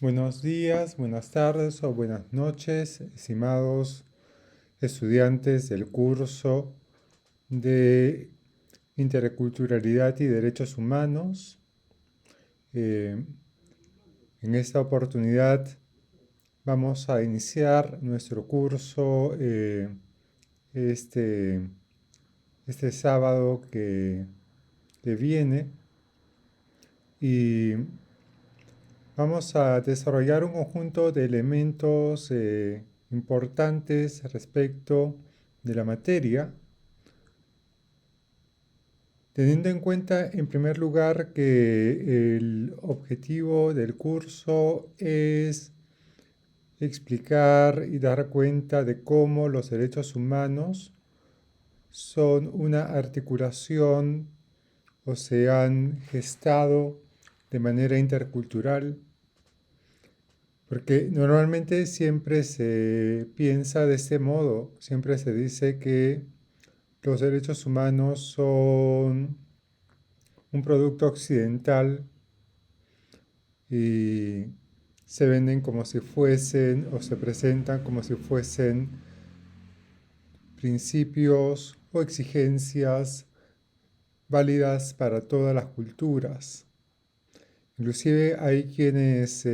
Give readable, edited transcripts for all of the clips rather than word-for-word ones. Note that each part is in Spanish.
Buenos días, buenas tardes o buenas noches, estimados estudiantes del curso de Interculturalidad y Derechos Humanos. Eh, en esta oportunidad vamos a iniciar nuestro curso este, este sábado que viene y vamos a desarrollar un conjunto de elementos importantes respecto de la materia, teniendo en cuenta en primer lugar que el objetivo del curso es explicar y dar cuenta de cómo los derechos humanos son una articulación o se han gestado de manera intercultural. Porque normalmente siempre se piensa de este modo, siempre se dice que los derechos humanos son un producto occidental y se venden como si fuesen o se presentan como si fuesen principios o exigencias válidas para todas las culturas. Inclusive hay quienes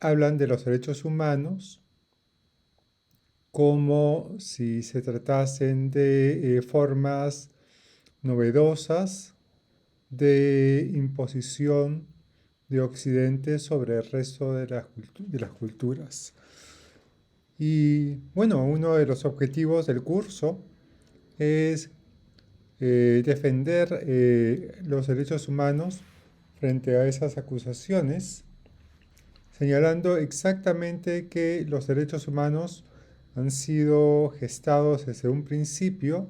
hablan de los derechos humanos como si se tratasen de formas novedosas de imposición de Occidente sobre el resto de las culturas. Y bueno, uno de los objetivos del curso es defender los derechos humanos frente a esas acusaciones, señalando exactamente que los derechos humanos han sido gestados desde un principio,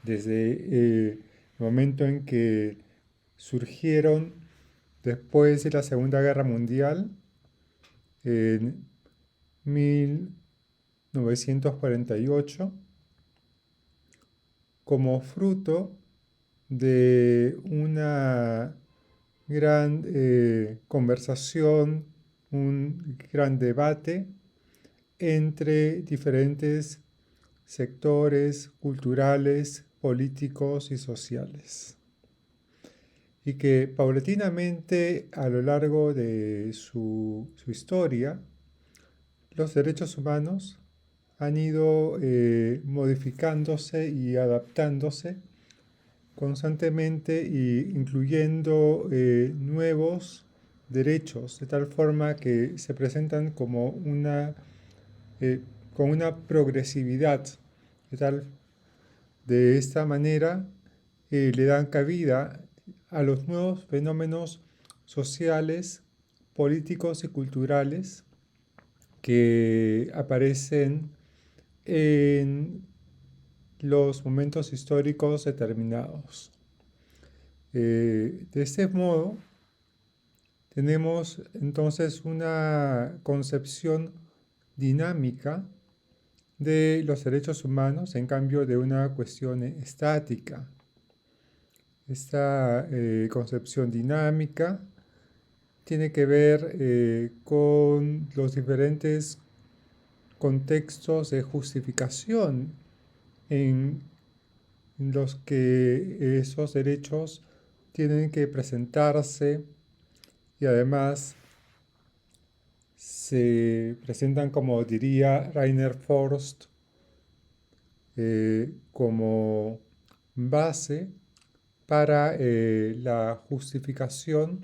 desde el momento en que surgieron después de la Segunda Guerra Mundial, en 1948, como fruto de una gran conversación, un gran debate entre diferentes sectores culturales, políticos y sociales. Y que paulatinamente a lo largo de su historia, los derechos humanos han ido modificándose y adaptándose constantemente e incluyendo nuevos derechos, de tal forma que se presentan como eh, con una progresividad, de tal de esta manera le dan cabida a los nuevos fenómenos sociales, políticos y culturales que aparecen en los momentos históricos determinados. De este modo, tenemos entonces una concepción dinámica de los derechos humanos en cambio de una cuestión estática. Esta concepción dinámica tiene que ver con los diferentes contextos de justificación en los que esos derechos tienen que presentarse y además se presentan, como diría Rainer Forst, como base para la justificación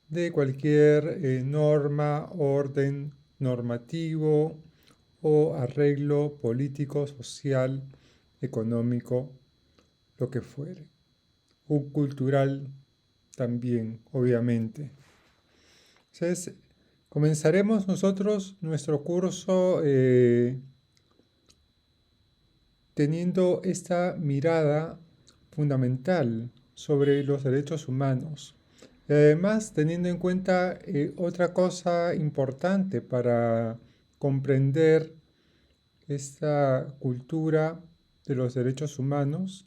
de cualquier norma, orden normativo o arreglo político, social, económico, lo que fuere. O cultural también, obviamente. Entonces, comenzaremos nosotros nuestro curso teniendo esta mirada fundamental sobre los derechos humanos. Y además, teniendo en cuenta otra cosa importante para comprender esta cultura de los derechos humanos,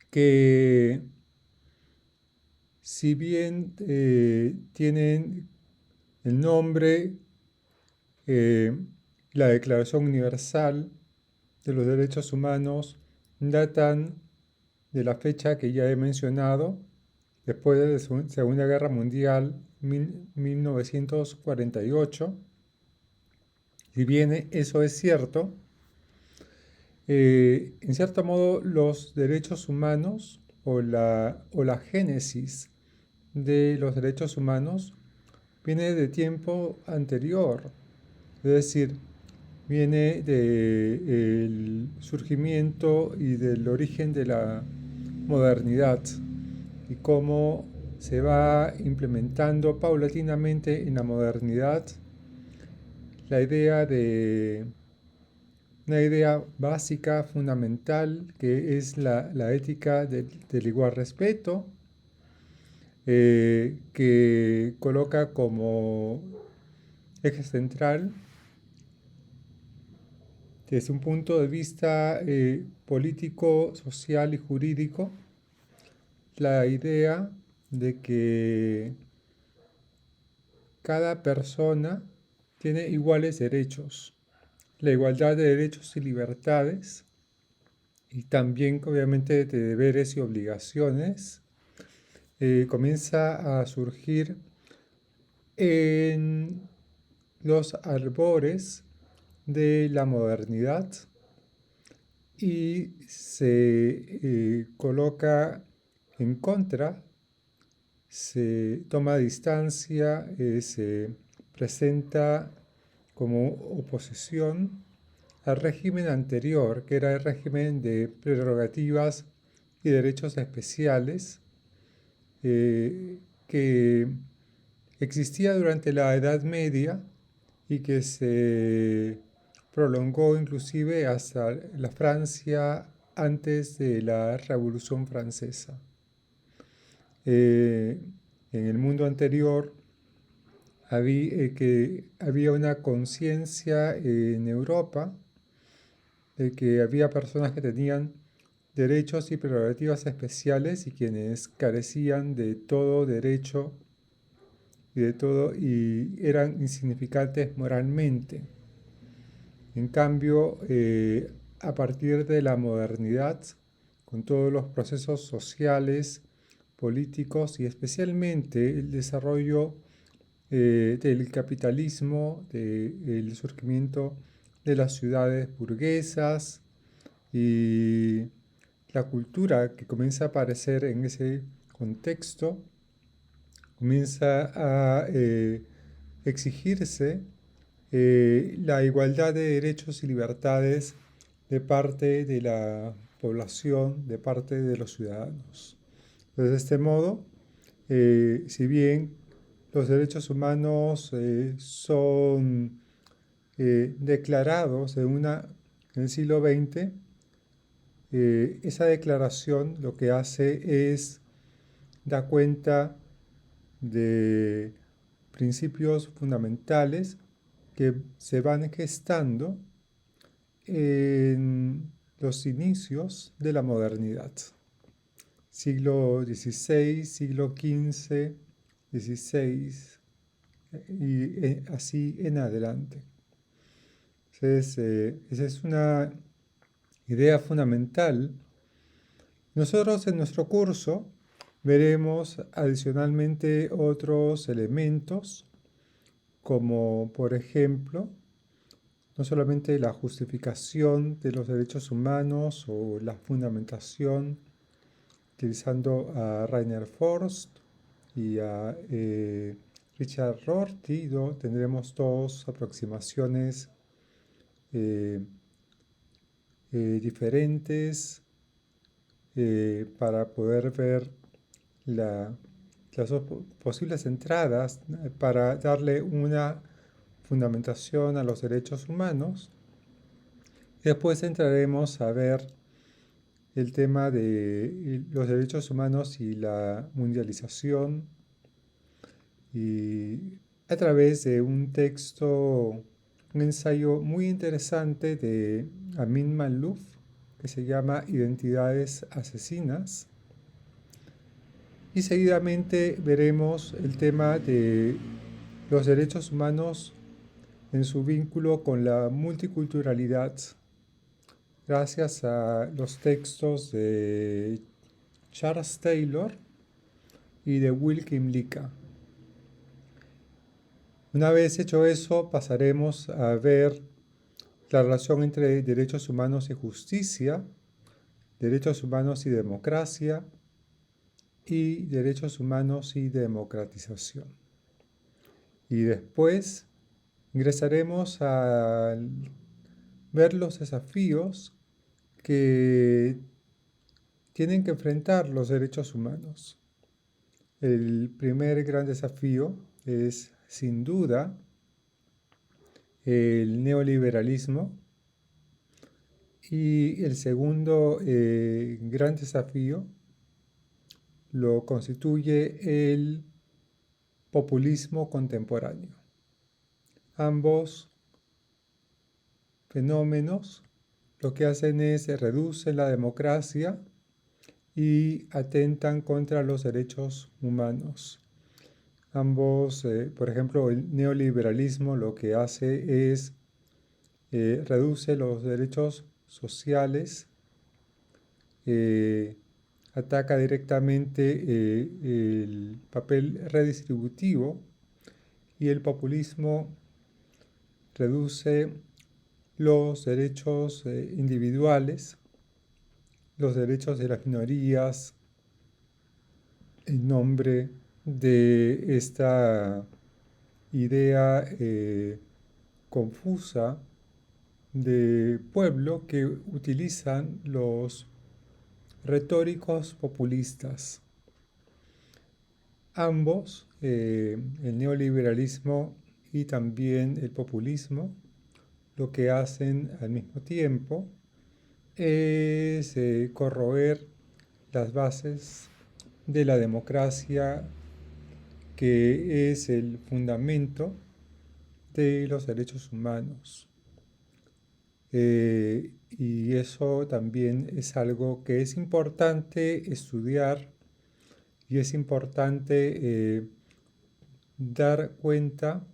que si bien tienen el nombre, la Declaración Universal de los Derechos Humanos, datan de la fecha que ya he mencionado, después de la Segunda Guerra Mundial, 1948. Si bien eso es cierto, en cierto modo los derechos humanos o la génesis de los derechos humanos viene de tiempo anterior, es decir, viene del surgimiento y del origen de la modernidad y cómo se va implementando paulatinamente en la modernidad la idea de una idea básica, fundamental, que es la ética del igual respeto, que coloca como eje central, desde un punto de vista político, social y jurídico, la idea de que cada persona tiene iguales derechos, la igualdad de derechos y libertades, y también obviamente de deberes y obligaciones, comienza a surgir en los albores de la modernidad y se coloca en contra, se toma distancia, se presenta como oposición al régimen anterior, que era el régimen de prerrogativas y derechos especiales, que existía durante la Edad Media y que se prolongó inclusive hasta la Francia antes de la Revolución Francesa. En el mundo anterior había una conciencia en Europa de que había personas que tenían derechos y prerrogativas especiales y quienes carecían de todo derecho y eran insignificantes moralmente. En cambio, a partir de la modernidad, con todos los procesos sociales, políticos y especialmente el desarrollo del capitalismo, del surgimiento de las ciudades burguesas y la cultura que comienza a aparecer en ese contexto, comienza a exigirse la igualdad de derechos y libertades de parte de la población, de parte de los ciudadanos. Entonces, de este modo, si bien los derechos humanos son declarados en el siglo XX, esa declaración lo que hace es dar cuenta de principios fundamentales que se van gestando en los inicios de la modernidad. Siglo XVI, siglo XV, XVI y así en adelante. Entonces, esa es una idea fundamental. Nosotros en nuestro curso veremos adicionalmente otros elementos, como por ejemplo, no solamente la justificación de los derechos humanos o la fundamentación, utilizando a Rainer Forst y a Richard Rorty, tendremos dos aproximaciones diferentes para poder ver las dos posibles entradas para darle una fundamentación a los derechos humanos. Después entraremos a ver el tema de los derechos humanos y la mundialización, y a través de un texto, un ensayo muy interesante de Amin Maalouf que se llama Identidades Asesinas. y seguidamente veremos el tema de los derechos humanos en su vínculo con la multiculturalidad, gracias a los textos de Charles Taylor y de Wilkin Lika. Una vez hecho eso, pasaremos a ver la relación entre derechos humanos y justicia, derechos humanos y democracia, y derechos humanos y democratización. Y después ingresaremos a ver los desafíos que tienen que enfrentar los derechos humanos. El primer gran desafío es, sin duda, el neoliberalismo, y el segundo gran desafío lo constituye el populismo contemporáneo. Ambos fenómenos lo que hacen es reducen la democracia y atentan contra los derechos humanos. Ambos, por ejemplo, el neoliberalismo lo que hace es reduce los derechos sociales, ataca directamente el papel redistributivo, y el populismo reduce los derechos individuales, los derechos de las minorías, en nombre de esta idea confusa de pueblo que utilizan los retóricos populistas. Ambos, el neoliberalismo y también el populismo, lo que hacen al mismo tiempo es corroer las bases de la democracia, que es el fundamento de los derechos humanos. Y eso también es algo que es importante estudiar, y es importante dar cuenta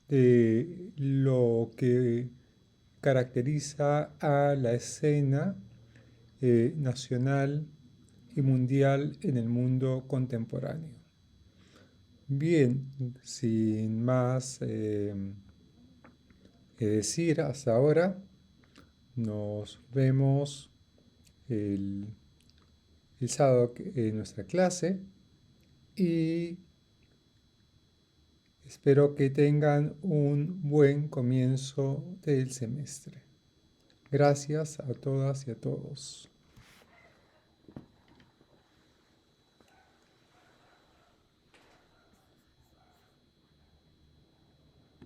de lo que caracteriza a la escena nacional y mundial en el mundo contemporáneo. Bien, sin más que decir hasta ahora, nos vemos el sábado en nuestra clase, y espero que tengan un buen comienzo del semestre. Gracias a todas y a todos.